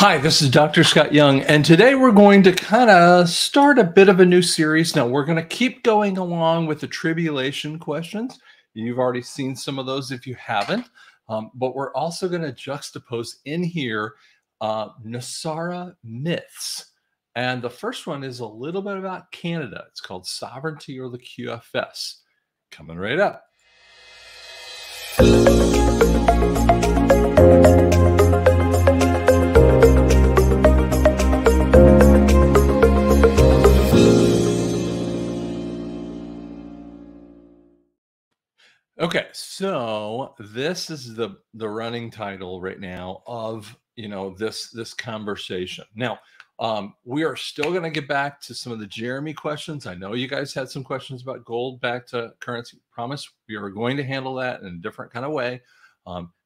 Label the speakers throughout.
Speaker 1: Hi, this is Dr. Scott Young, and today we're going to kind of start a bit of a new series. Now, we're going to keep going along with the tribulation questions. You've already seen some of those if you haven't, but we're also going to juxtapose in here NESARA myths. And the first one is a little bit about Canada. It's called sovereignty or the QFS. Coming right up. Okay, so this is the running title right now of this conversation. Now, we are still going to get back to some of the Jeremy questions. I know you guys had some questions about gold back to currency. Promise we are going to handle that in a different kind of way.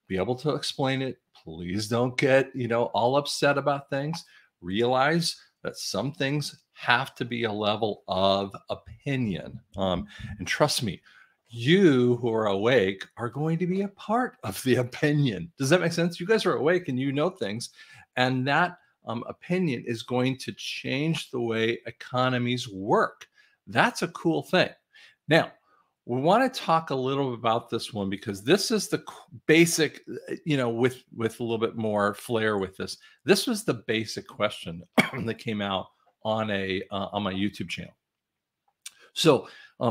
Speaker 1: Be able to explain it. Please don't get all upset about things. Realize that some things have to be a level of opinion. And trust me, you who are awake are going to be a part of the opinion. Does that make sense? You guys are awake and you know things, and that opinion is going to change the way economies work. That's a cool thing. Now, we want to talk a little bit about this one because this is the basic, with a little bit more flair with this. This was the basic question that came out on my YouTube channel. So,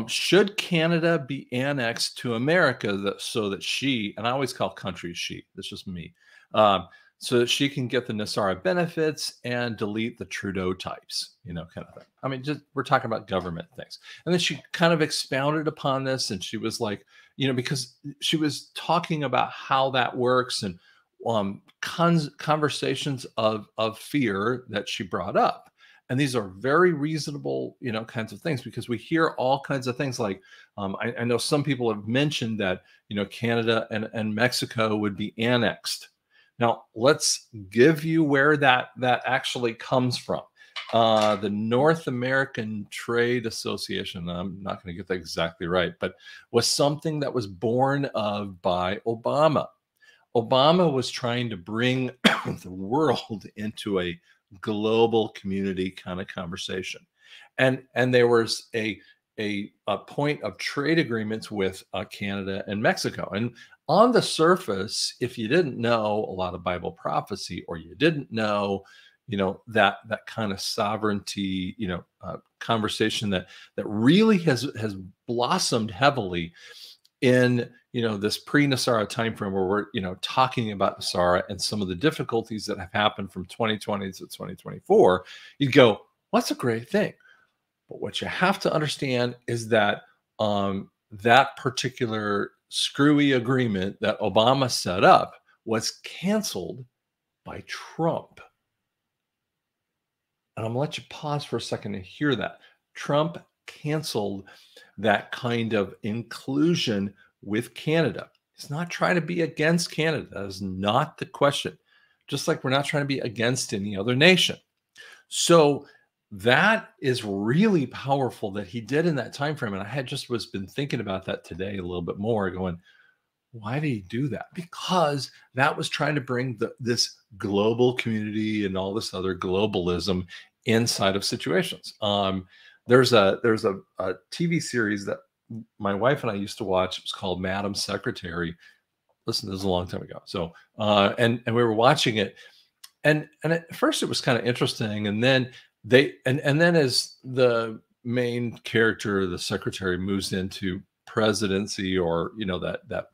Speaker 1: should Canada be annexed to America so that she, and I always call countries she, that's just me, so that she can get the NESARA benefits and delete the Trudeau types, kind of thing. I mean, we're talking about government things. And then she kind of expounded upon this, and she was like, because she was talking about how that works and conversations of fear that she brought up. And these are very reasonable, kinds of things, because we hear all kinds of things like, I know some people have mentioned that, Canada and Mexico would be annexed. Now, let's give you where that actually comes from. The North American Trade Association, I'm not going to get that exactly right, but was something that was born of by Obama. Obama was trying to bring the world into a global community kind of conversation, and there was a point of trade agreements with Canada and Mexico. And on the surface, if you didn't know a lot of Bible prophecy, or you didn't know that kind of sovereignty conversation that really has blossomed heavily in this pre-NESARA timeframe, where we're talking about NESARA and some of the difficulties that have happened from 2020 to 2024, you'd go, what's a great thing? But what you have to understand is that that particular screwy agreement that Obama set up was canceled by Trump. And I'm gonna let you pause for a second to hear that. Trump canceled that kind of inclusion with Canada. He's not trying to be against Canada. That is not the question. Just like we're not trying to be against any other nation. So that is really powerful that he did in that time frame. And I had just been thinking about that today a little bit more, going, why did he do that? Because that was trying to bring this global community and all this other globalism inside of situations. There's a TV series that my wife and I used to watch. It was called Madam Secretary. Listen, this was a long time ago. So, and we were watching it, and at first it was kind of interesting, and then and then as the main character, the secretary, moves into presidency, or that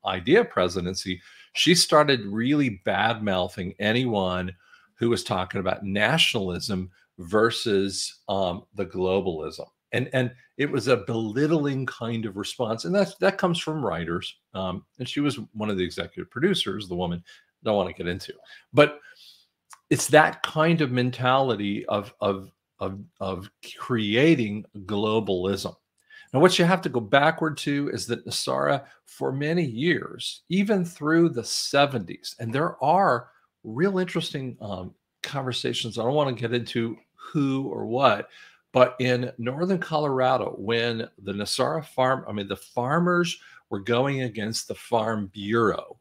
Speaker 1: idea of presidency, she started really bad mouthing anyone who was talking about nationalism versus the globalism. And it was a belittling kind of response. And that comes from writers. And she was one of the executive producers, the woman, don't want to get into. But it's that kind of mentality of creating globalism. Now, what you have to go backward to is that NESARA, for many years, even through the 70s, and there are real interesting conversations. I don't want to get into who or what, but in northern Colorado, when the NESARA the farmers were going against the Farm Bureau,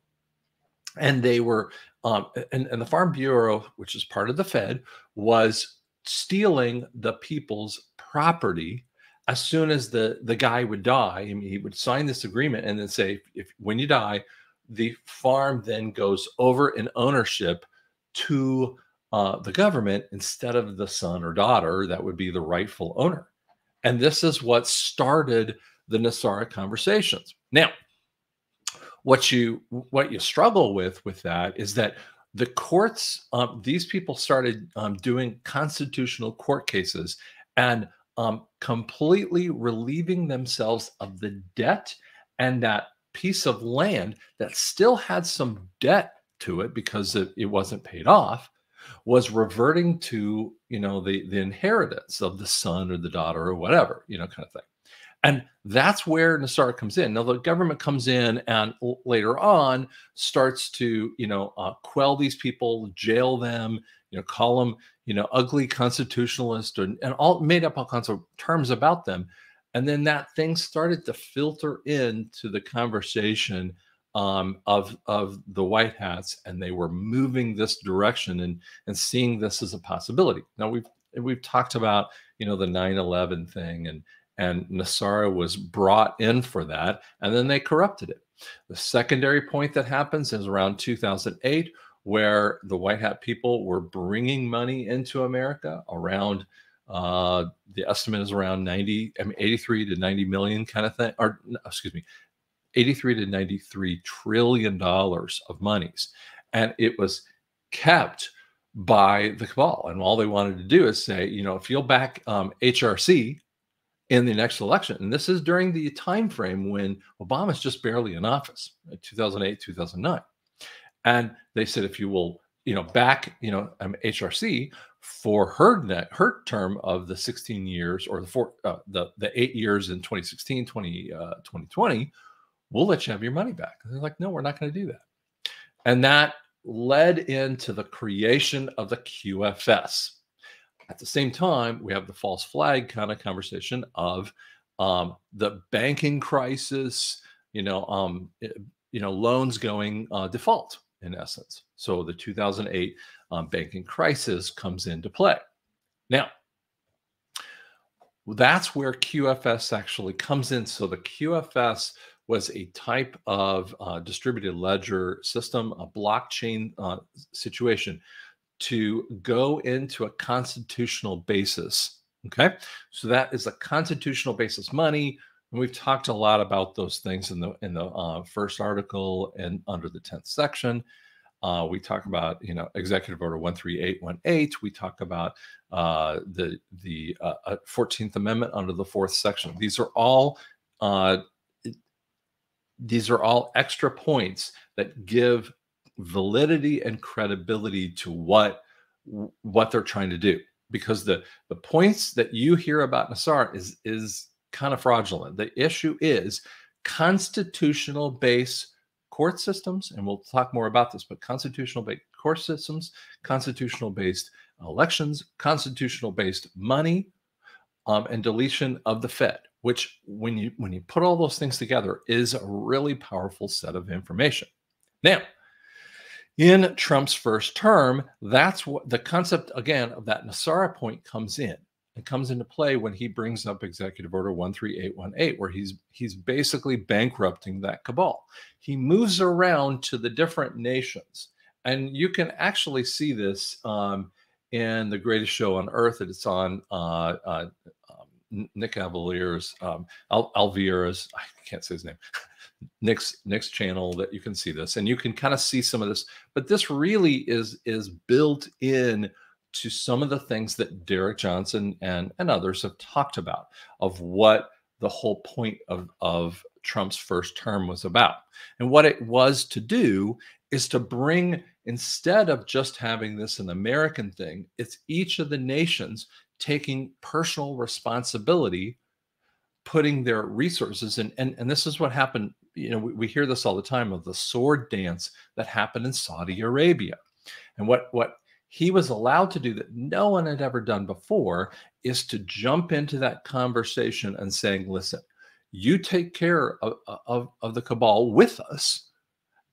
Speaker 1: and they were and the Farm Bureau, which is part of the Fed, was stealing the people's property as soon as the guy would die. I mean, he would sign this agreement and then say, if when you die, the farm then goes over in ownership to the government instead of the son or daughter that would be the rightful owner. And this is what started the NESARA conversations. Now, what you struggle with that is that the courts, these people started doing constitutional court cases and completely relieving themselves of the debt, and that piece of land that still had some debt to it because it wasn't paid off was reverting to the inheritance of the son or the daughter or whatever, kind of thing. And that's where NESARA comes in. Now, the government comes in and later on starts to, quell these people, jail them, call them, ugly constitutionalist, and all made up all kinds of terms about them. And then that thing started to filter into the conversation of the white hats, and they were moving this direction and seeing this as a possibility. Now we've talked about the 9/11 thing, and NESARA was brought in for that, and then they corrupted it. The secondary point that happens is around 2008, where the white hat people were bringing money into America around, the estimate is around 83 to 90 million kind of thing, or excuse me, 83 to 93 trillion dollars of monies. And it was kept by the cabal. And all they wanted to do is say, if you'll back HRC in the next election, and this is during the time frame when Obama's just barely in office, 2008, 2009. And they said, if you will, back, HRC for her term of the 16 years, or the 8 years in 2016, 2020, we'll let you have your money back. And they're like, no, we're not going to do that. And that led into the creation of the QFS. At the same time, we have the false flag kind of conversation of the banking crisis, loans going default in essence. So the 2008 banking crisis comes into play. Now, that's where QFS actually comes in. So the QFS was a type of distributed ledger system, a blockchain situation, to go into a constitutional basis. Okay, so that is a constitutional basis money, and we've talked a lot about those things in the first article and under the 10th section. We talk about Executive Order 13818. We talk about the 14th Amendment under the 4th section. These are all extra points that give validity and credibility to what they're trying to do, because the points that you hear about NESARA is kind of fraudulent. The issue is constitutional based court systems, and we'll talk more about this, but constitutional based court systems, constitutional based elections, constitutional based money, and deletion of the Fed, which when you put all those things together is a really powerful set of information. Now, in Trump's first term, that's what the concept, again, of that NESARA point comes in. It comes into play when he brings up Executive Order 13818, where he's basically bankrupting that cabal. He moves around to the different nations. And you can actually see this in The Greatest Show on Earth. That it's on Nick Alvier's, Alvier's, I can't say his name, Nick's channel, that you can see this, and you can kind of see some of this, but this really is built in to some of the things that Derek Johnson and others have talked about, of what the whole point of Trump's first term was about. And what it was to do is to bring, instead of just having this an American thing, it's each of the nations taking personal responsibility, putting their resources in. And this is what happened. We hear this all the time, of the sword dance that happened in Saudi Arabia. And what he was allowed to do that no one had ever done before is to jump into that conversation and saying, listen, you take care of the cabal with us,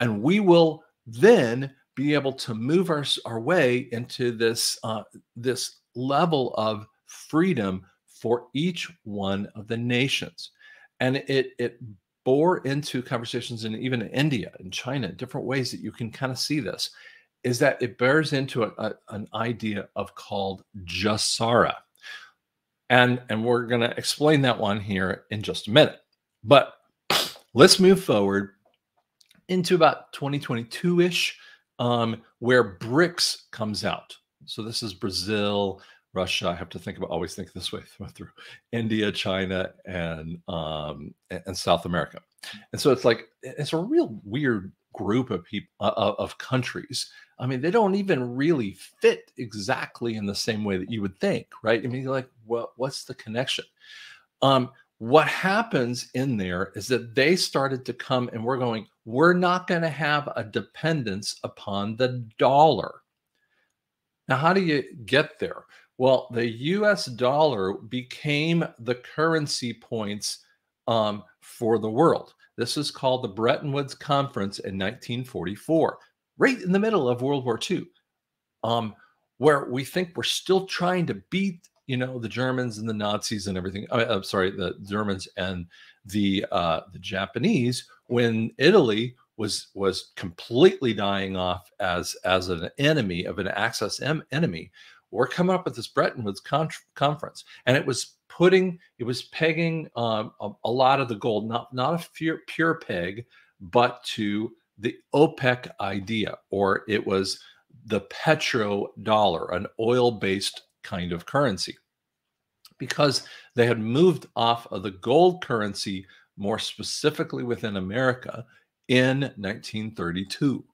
Speaker 1: and we will then be able to move our way into this level of freedom for each one of the nations. And it bore into conversations in even India and China, different ways that you can kind of see this, is that it bears into an idea of called GESARA. And we're going to explain that one here in just a minute. But let's move forward into about 2022-ish, where BRICS comes out. So this is Brazil, Russia. I have to always think this way through India, China, and South America. And so it's a real weird group of people, of countries. I mean, they don't even really fit exactly in the same way that you would think, right? I mean, you're like, what's the connection? What happens in there is that they started to come and we're not going to have a dependence upon the dollar. Now, how do you get there? Well, the US dollar became the currency points for the world. This is called the Bretton Woods Conference in 1944, right in the middle of World War II, where we think we're still trying to beat, the Germans and the Nazis and everything. I'm sorry, the Germans and the Japanese, when Italy was completely dying off as an enemy of an Axis enemy. We're coming up with this Bretton Woods conference, and it was pegging a lot of the gold, not a pure peg, but to the OPEC idea, or it was the petrodollar, an oil-based kind of currency, because they had moved off of the gold currency, more specifically within America, in 1932.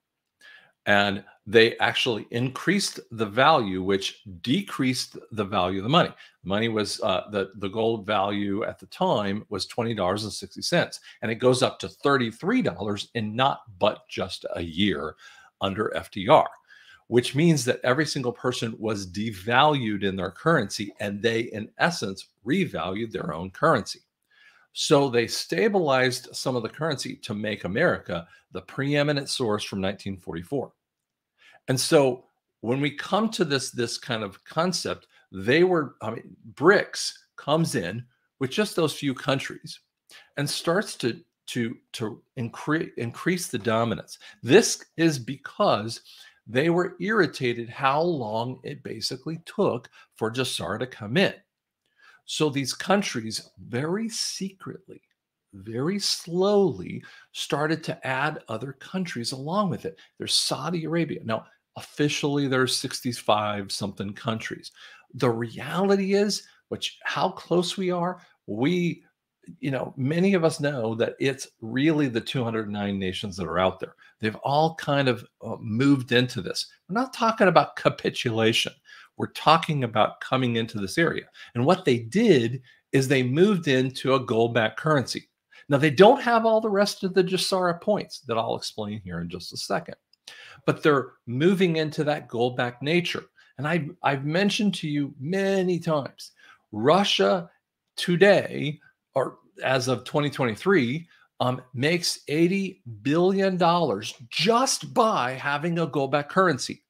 Speaker 1: And they actually increased the value, which decreased the value of the money. Money was the gold value at the time was $20.60, and it goes up to $33 in not but just a year under FDR, which means that every single person was devalued in their currency, and they, in essence, revalued their own currency. So they stabilized some of the currency to make America the preeminent source from 1944. And so when we come to this kind of concept, BRICS comes in with just those few countries and starts to increase the dominance. This is because they were irritated how long it basically took for GESARA to come in. So these countries very secretly, very slowly started to add other countries along with it. There's Saudi Arabia. Now, officially, there's 65 something countries. The reality is, how close we are, many of us know that it's really the 209 nations that are out there. They've all kind of moved into this. We're not talking about capitulation. We're talking about coming into this area. And what they did is they moved into a gold-backed currency. Now, they don't have all the rest of the GESARA points that I'll explain here in just a second, but they're moving into that gold-backed nature. And I've mentioned to you many times, Russia today, or as of 2023, makes $80 billion just by having a gold-backed currency.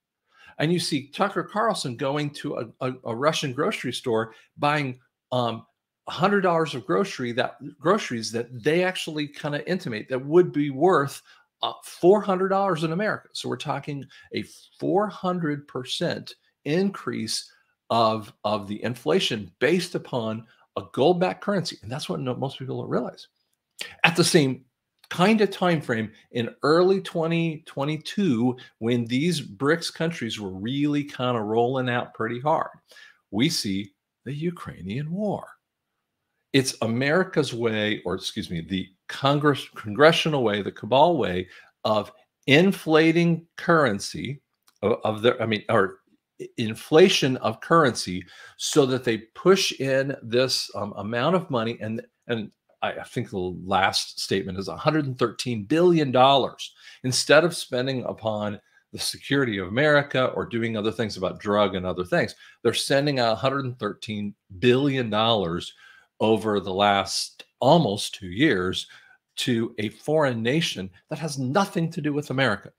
Speaker 1: And you see Tucker Carlson going to a Russian grocery store, buying $100 of groceries that they actually kind of intimate that would be worth $400 in America. So we're talking a 400% increase of the inflation based upon a gold-backed currency. And that's what most people don't realize. At the same kind of time frame in early 2022, when these BRICS countries were really kind of rolling out pretty hard, we see the Ukrainian war. It's America's way, or excuse me, the congressional way, the cabal way of inflating currency or inflation of currency, so that they push in this amount of money. And I think the last statement is $113 billion. Instead of spending upon the security of America or doing other things about drug and other things, they're sending out $113 billion over the last almost 2 years to a foreign nation that has nothing to do with America.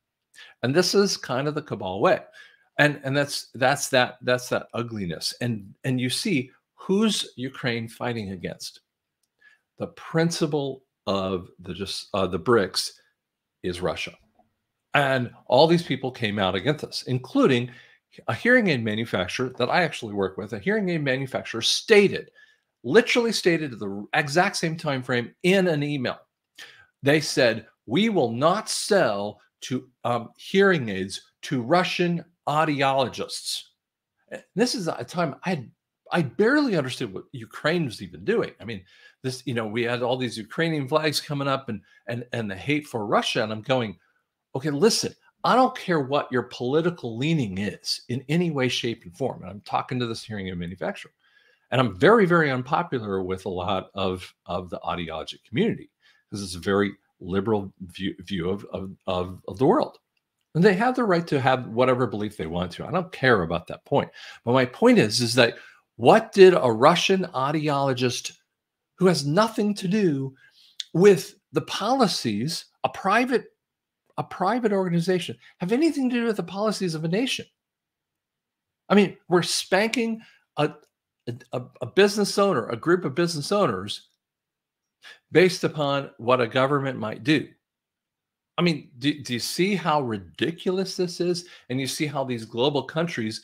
Speaker 1: And this is kind of the cabal way. And that's that ugliness. And you see who's Ukraine fighting against. The principle of the BRICS is Russia. And all these people came out against us, including a hearing aid manufacturer that I actually work with. A hearing aid manufacturer literally stated at the exact same time frame in an email. They said, we will not sell to hearing aids to Russian audiologists. This is a time I barely understood what Ukraine was even doing. I mean, this, we had all these Ukrainian flags coming up and the hate for Russia. And I'm going, okay, listen, I don't care what your political leaning is in any way, shape, and form. And I'm talking to this hearing aid manufacturer. And I'm very, very unpopular with a lot of the audiology community because it's a very liberal view of the world. And they have the right to have whatever belief they want to. I don't care about that point. But my point is that what did a Russian audiologist who has nothing to do with the policies, a private organization, have anything to do with the policies of a nation? I mean, we're spanking a business owner, a group of business owners based upon what a government might do. I mean, do you see how ridiculous this is? And you see how these global companies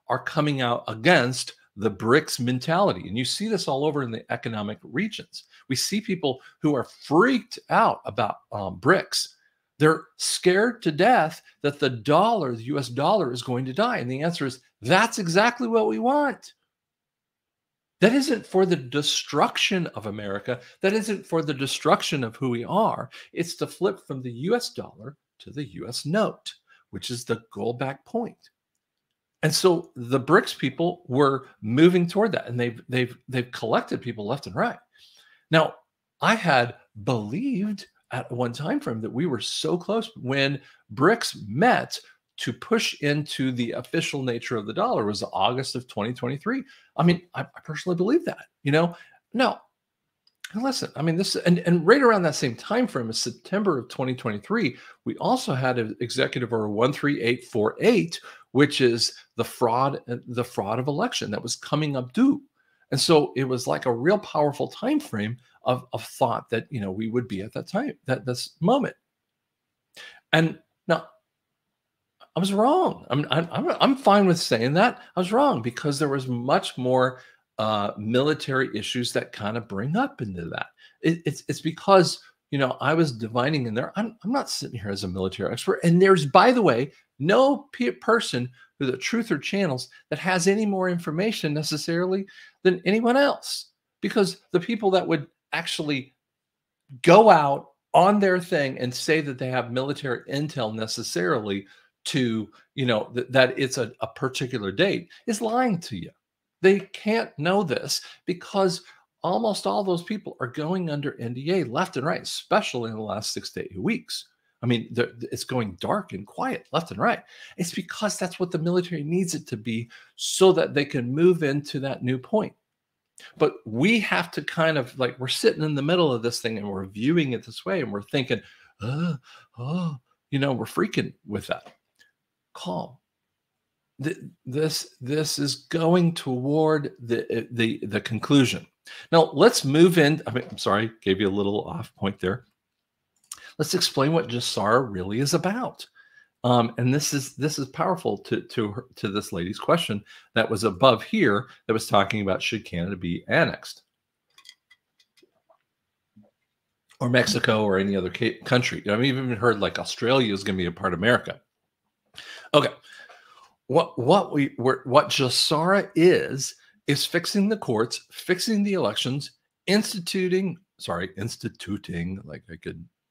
Speaker 1: are coming out against the BRICS mentality. And you see this all over in the economic regions. We see people who are freaked out about BRICS. They're scared to death that the US dollar is going to die. And the answer is, that's exactly what we want. That isn't for the destruction of America. That isn't for the destruction of who we are. It's to flip from the US dollar to the US note, which is the goal back point. And so the BRICS people were moving toward that, and they've collected people left and right. Now, I had believed at one time frame that we were so close when BRICS met to push into the official nature of the dollar was August of 2023. I mean, I personally believe that, Now, listen, I mean, this and right around that same time frame is September of 2023, we also had an executive order 13848, which is the fraud of election that was coming up due. And so it was like a real powerful time frame of thought that we would be at that time, this moment. And now I was wrong. I'm fine with saying that I was wrong because there was much more military issues that kind of bring up into that. It's because I was divining in there. I'm not sitting here as a military expert, and there's, by the way, no person who the Truth or channels that has any more information necessarily than anyone else, because the people that would actually go out on their thing and say that they have military intel necessarily to that it's a particular date is lying to you. They can't know this because almost all those people are going under NDA left and right, especially in the last 6 to 8 weeks. I mean, it's going dark and quiet left and right. It's because that's what the military needs it to be so that they can move into that new point. But we have to kind of we're sitting in the middle of this thing and we're viewing it this way and we're thinking, we're freaking with that. Calm. This is going toward the conclusion. Now let's move in. I'm sorry, gave you a little off point there. Let's explain what GESARA really is about. And this is powerful to this lady's question that was above here that was talking about, should Canada be annexed, or Mexico, or any other country? I've even heard Australia is going to be a part of America. Okay, what GESARA is fixing the courts, fixing the elections, instituting.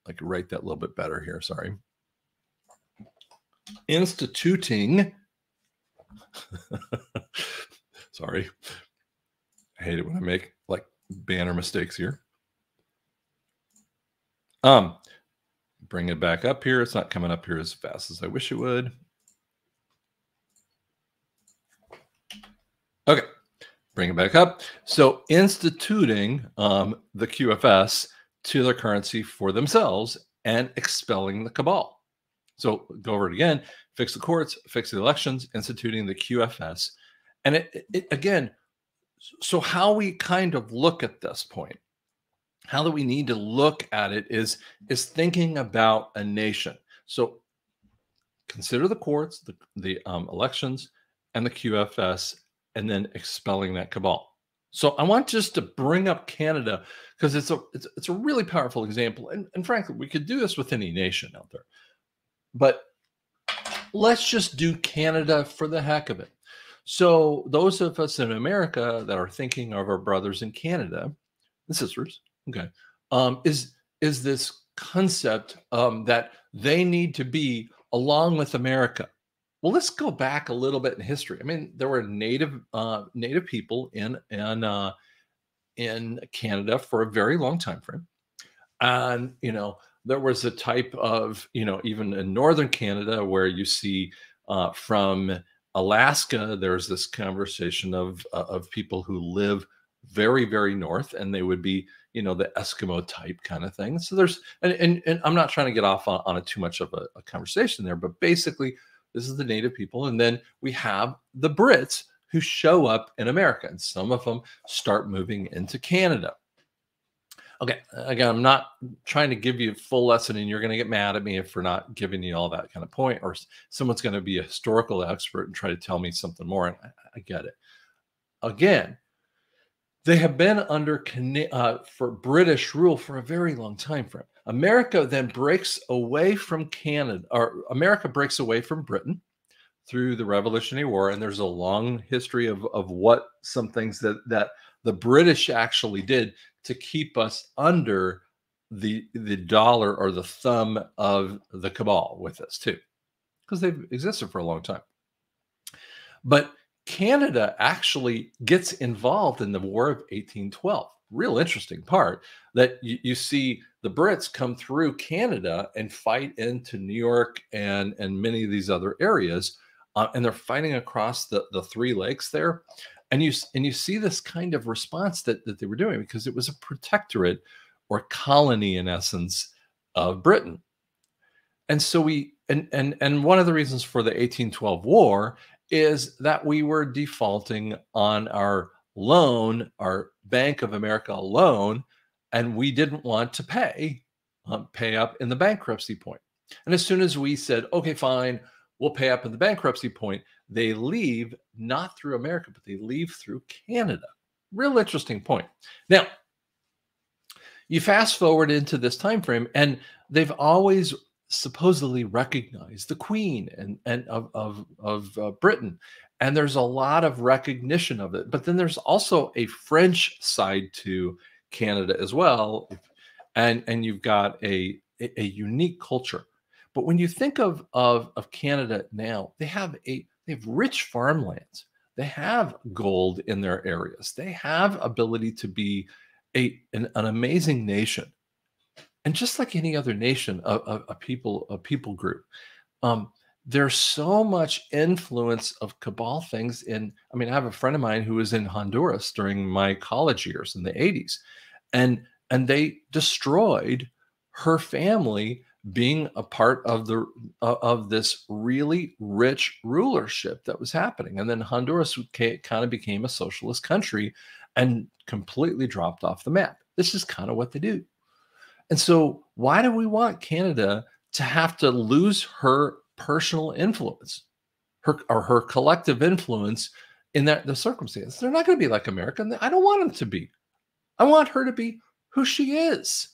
Speaker 1: I could write that a little bit better here. Sorry. Instituting. Sorry. I hate it when I make banner mistakes here. Bring it back up here. It's not coming up here as fast as I wish it would. Okay. Bring it back up. So instituting the QFS to their currency for themselves and expelling the cabal. So go over it again, fix the courts, fix the elections, instituting the QFS. And it again, so how we kind of look at this point, how that we need to look at it is thinking about a nation. So consider the courts, the elections, and the QFS, and then expelling that cabal. So I want just to bring up Canada because it's a really powerful example, and frankly, we could do this with any nation out there, but let's just do Canada for the heck of it. So those of us in America that are thinking of our brothers in Canada and sisters, okay, is this concept that they need to be along with America. Well, let's go back a little bit in history. I mean, there were native people in Canada for a very long time frame, and there was a type of even in northern Canada where you see from Alaska, there's this conversation of people who live very, very north, and they would be the Eskimo type kind of thing. So there's and I'm not trying to get off on a too much of a conversation there, but basically this is the native people, and then we have the Brits who show up in America, and some of them start moving into Canada. Okay, again, I'm not trying to give you a full lesson, and you're going to get mad at me if we're not giving you all that kind of point, or someone's going to be a historical expert and try to tell me something more, and I get it. Again, they have been under for British rule for a very long time frame. America then breaks away from Canada, or America breaks away from Britain through the Revolutionary War, and there's a long history of what some things that the British actually did to keep us under the dollar or the thumb of the cabal with us too, because they've existed for a long time. But Canada actually gets involved in the War of 1812. Real interesting part that you see the Brits come through Canada and fight into New York and many of these other areas, and they're fighting across the three lakes there. And you see this kind of response that they were doing because it was a protectorate or colony in essence of Britain. And so and one of the reasons for the 1812 war is that we were defaulting on our loan, our Bank of America loan, and we didn't want to pay up in the bankruptcy point. And as soon as we said, okay, fine, we'll pay up in the bankruptcy point, they leave not through America, but they leave through Canada. Real interesting point. Now, you fast forward into this time frame, and they've always supposedly recognized the Queen and of Britain, and there's a lot of recognition of it. But then there's also a French side to Canada as well, and you've got a unique culture. But when you think of Canada now, they have rich farmlands. They have gold in their areas. They have ability to be an amazing nation. And just like any other nation, a people group, there's so much influence of cabal things in. I mean, I have a friend of mine who was in Honduras during my college years in the 80s, and they destroyed her family being a part of this really rich rulership that was happening. And then Honduras kind of became a socialist country and completely dropped off the map. This is kind of what they do. And so why do we want Canada to have to lose her personal influence, her collective influence in the circumstance? They're not going to be like America. I don't want them to be. I want her to be who she is.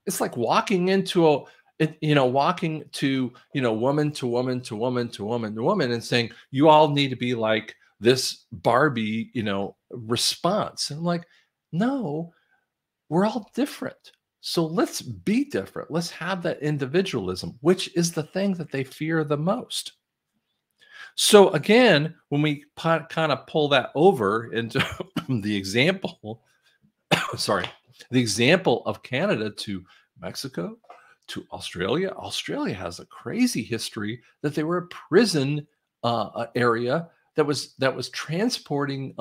Speaker 1: It's like walking into woman to woman to woman to woman to woman and saying, you all need to be like this Barbie, response. And I'm like, no, we're all different. So let's be different. Let's have that individualism, which is the thing that they fear the most. So again, when we kind of pull that over into the example, the example of Canada to Mexico, to Australia. Australia has a crazy history that they were a prison area that was transporting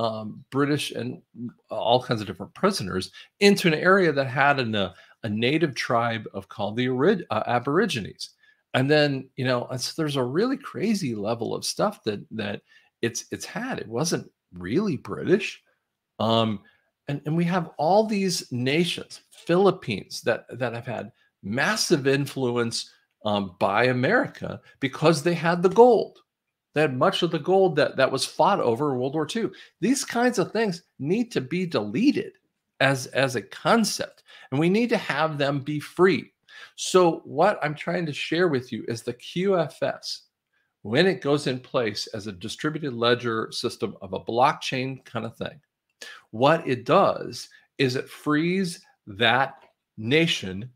Speaker 1: British and all kinds of different prisoners into an area that had a native tribe called the Aborigines. And then, there's a really crazy level of stuff that it's had. It wasn't really British. Um, and we have all these nations, Philippines, that have had massive influence by America because they had the gold. They had much of the gold that was fought over in World War II. These kinds of things need to be deleted as a concept, and we need to have them be free. So what I'm trying to share with you is the QFS, when it goes in place as a distributed ledger system of a blockchain kind of thing. What it does is it frees that nation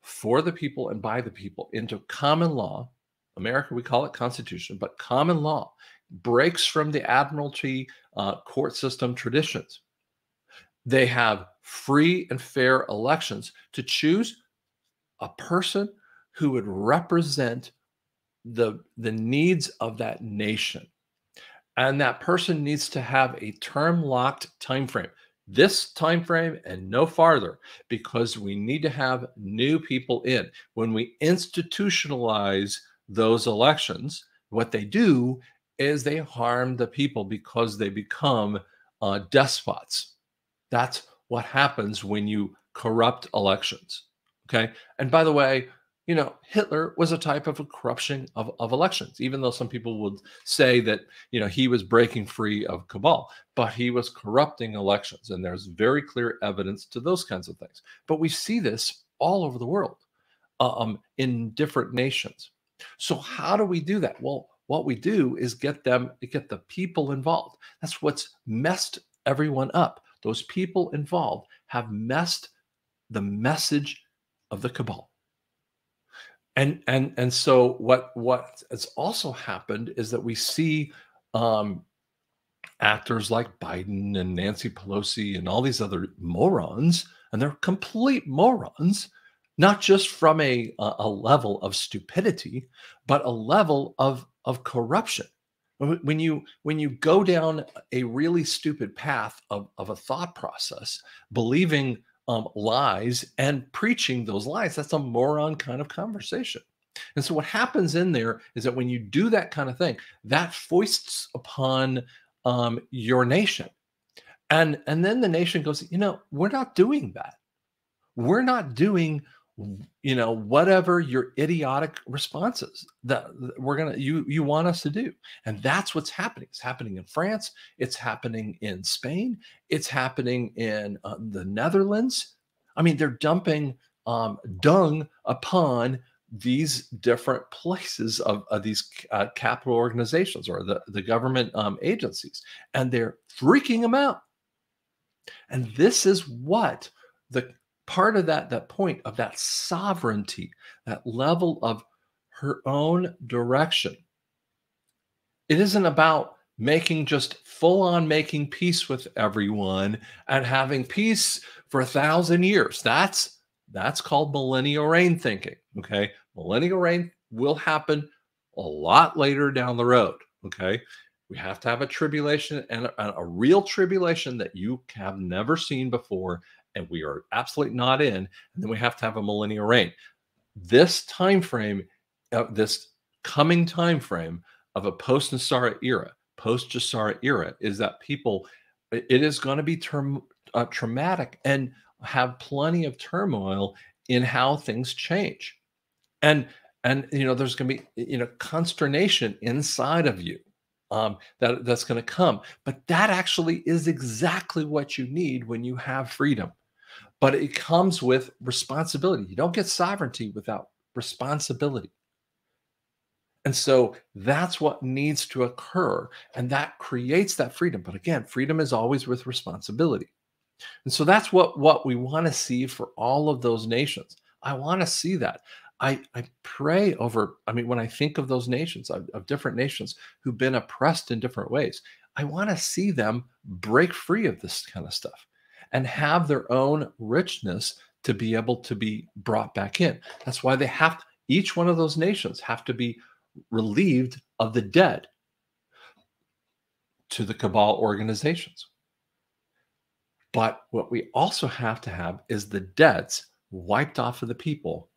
Speaker 1: for the people and by the people into common law. America, we call it constitution, but common law breaks from the admiralty court system traditions. They have free and fair elections to choose a person who would represent the needs of that nation. And that person needs to have a term locked time frame. This time frame and no farther, because we need to have new people in. When we institutionalize those elections, what they do is they harm the people because they become despots. That's what happens when you corrupt elections. Okay. And by the way, Hitler was a type of a corruption of elections, even though some people would say that, he was breaking free of cabal, but he was corrupting elections. And there's very clear evidence to those kinds of things. But we see this all over the world in different nations. So how do we do that? Well, what we do is get the people involved. That's what's messed everyone up. Those people involved have messed the message of the cabal. And so what has also happened is that we see actors like Biden and Nancy Pelosi and all these other morons, and they're complete morons, not just from a level of stupidity, but a level of corruption. When you go down a really stupid path of a thought process, believing lies and preaching those lies, that's a moron kind of conversation. And so what happens in there is that when you do that kind of thing, that foists upon your nation. And then the nation goes, we're not doing that. We're not doing whatever your idiotic responses that you want us to do. And that's what's happening. It's happening in France. It's happening in Spain. It's happening in the Netherlands. I mean, they're dumping dung upon these different places of these capital organizations or the government agencies, and they're freaking them out. And this is what the part of that point of that sovereignty, that level of her own direction. It isn't about just full on making peace with everyone and having peace for 1,000 years. That's called millennial reign thinking. Okay. Millennial reign will happen a lot later down the road. Okay. We have to have a tribulation and a real tribulation that you have never seen before, and we are absolutely not in. And then we have to have a millennial reign. This time frame, this coming time frame of a post-NESARA era, post-GESARA era, is that it is going to be traumatic and have plenty of turmoil in how things change. And there's going to be consternation inside of you that's going to come. But that actually is exactly what you need when you have freedom. But it comes with responsibility. You don't get sovereignty without responsibility. And so that's what needs to occur. And that creates that freedom. But again, freedom is always with responsibility. And so that's what we want to see for all of those nations. I want to see that. I pray over, when I think of those nations, of different nations who've been oppressed in different ways, I want to see them break free of this kind of stuff and have their own richness to be able to be brought back in. That's why each one of those nations have to be relieved of the debt to the cabal organizations. But what we also have to have is the debts wiped off of the people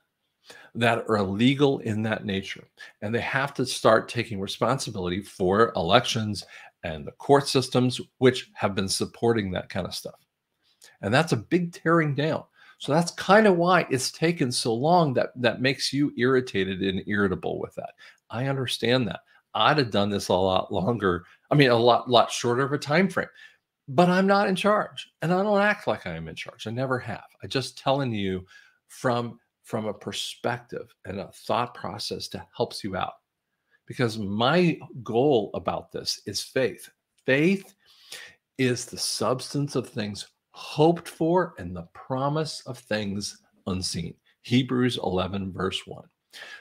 Speaker 1: that are illegal in that nature. And they have to start taking responsibility for elections and the court systems, which have been supporting that kind of stuff. And that's a big tearing down. So that's kind of why it's taken so long, that makes you irritated and irritable with that. I understand that. I'd have done this a lot longer. I mean, a lot shorter of a time frame. But I'm not in charge, and I don't act like I am in charge. I never have. I just telling you from a perspective and a thought process that helps you out. Because my goal about this is faith. Faith is the substance of things hoped for and the promise of things unseen. Hebrews 11, verse 1.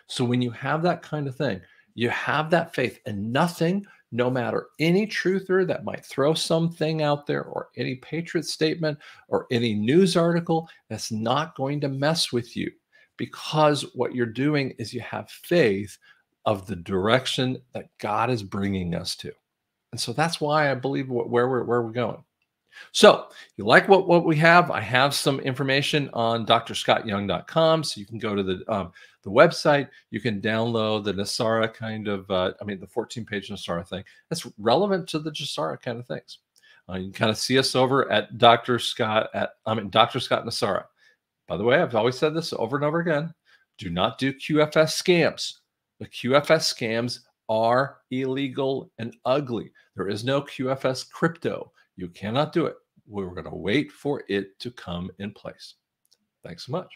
Speaker 1: So when you have that kind of thing, you have that faith, and nothing, no matter any truther that might throw something out there, or any patriot statement, or any news article, that's not going to mess with you, because what you're doing is you have faith of the direction that God is bringing us to. And so that's why I believe where we're going. So you like what we have? I have some information on drscottyoung.com. So you can go to the website. You can download the NESARA kind of, the 14-page NESARA thing. That's relevant to the GESARA kind of things. You can kind of see us over at Dr. Scott NESARA. By the way, I've always said this over and over again. Do not do QFS scams. The QFS scams are illegal and ugly. There is no QFS crypto. You cannot do it. We're going to wait for it to come in place. Thanks so much.